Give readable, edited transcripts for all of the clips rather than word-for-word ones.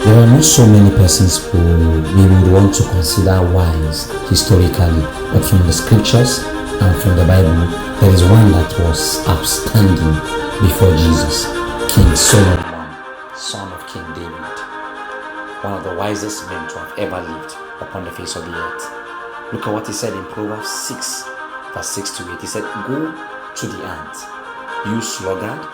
There are not so many persons who we would want to consider wise historically, but from the scriptures and from the Bible, there is one that was outstanding before Jesus, King Solomon, son of King David, one of the wisest men to have ever lived upon the face of the earth. Look at what he said in Proverbs 6, verse 6 to 8. He said, "Go to the ant, you sluggard,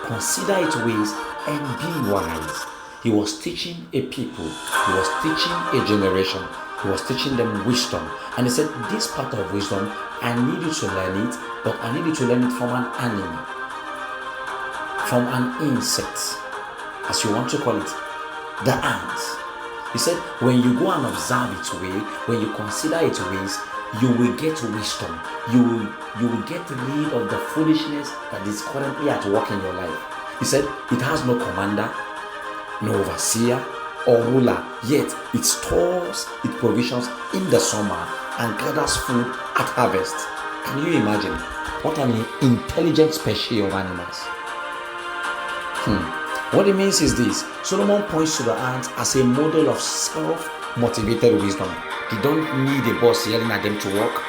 consider its ways and be wise." He was teaching a people, he was teaching a generation, he was teaching them wisdom. And he said, this part of wisdom, I need you to learn it, but I need you to learn it from an animal, from an insect, as you want to call it, the ant. He said, when you go and observe its way, when you consider its ways, you will get wisdom. You will get rid of the foolishness that is currently at work in your life. He said, it has no commander, no overseer or ruler, yet it stores its provisions in the summer and gathers food at harvest. Can you imagine? What an intelligent species of animals. What it means is this: Solomon points to the ant as a model of self-motivated wisdom. They don't need a boss yelling at them to work.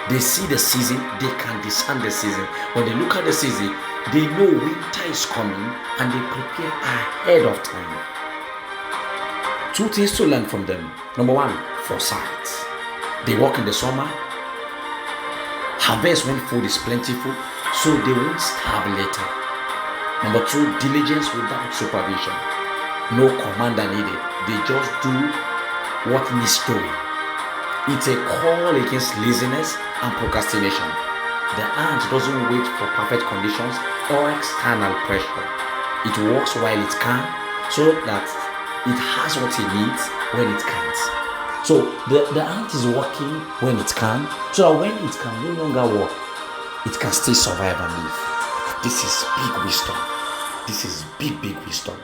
They see the season, they can discern the season. When they look at the season, they know winter is coming and they prepare ahead of time. Two things to learn from them. Number one, foresight. They work in the summer, harvest when food is plentiful, so they won't starve later. Number two, diligence without supervision. No commander needed. They just do what needs doing. It's a call against laziness and procrastination. The ant doesn't wait for perfect conditions or external pressure. It works while it can, so that it has what it needs when it can't. So the ant is working when it can, so that when it can no longer work, it can still survive and live. This is big wisdom. This is big wisdom.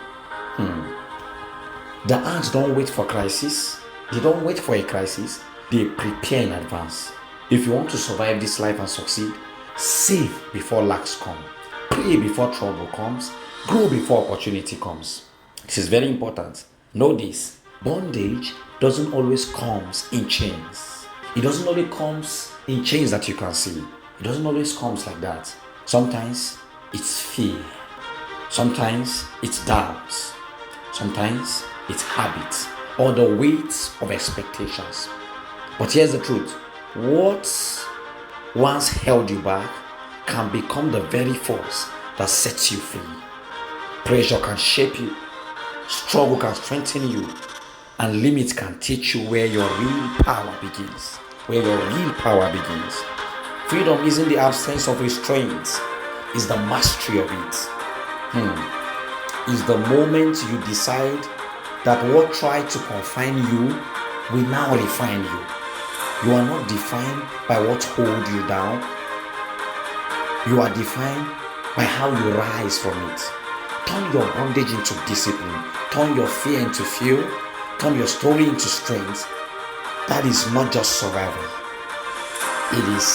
The ants don't wait for crisis. They don't wait for a crisis. They prepare in advance. If you want to survive this life and succeed, save before lacks come. Pray before trouble comes. Grow before opportunity comes. This is very important. Know this: bondage doesn't always come in chains. It doesn't always come in chains that you can see. It doesn't always come like that. Sometimes it's fear. Sometimes it's doubts. Sometimes it's habits or the weight of expectations. But here's the truth: what once held you back can become the very force that sets you free. Pressure can shape you, struggle can strengthen you, and limits can teach you where your real power begins. Freedom isn't the absence of restraints, it's the mastery of it. It's the moment you decide that what tried to confine you will now refine you. You are not defined by what holds you down. You are defined by how you rise from it. Turn your bondage into discipline. Turn your fear into fuel. Turn your story into strength. That is not just survival. It is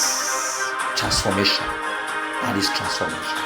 transformation. That is transformation.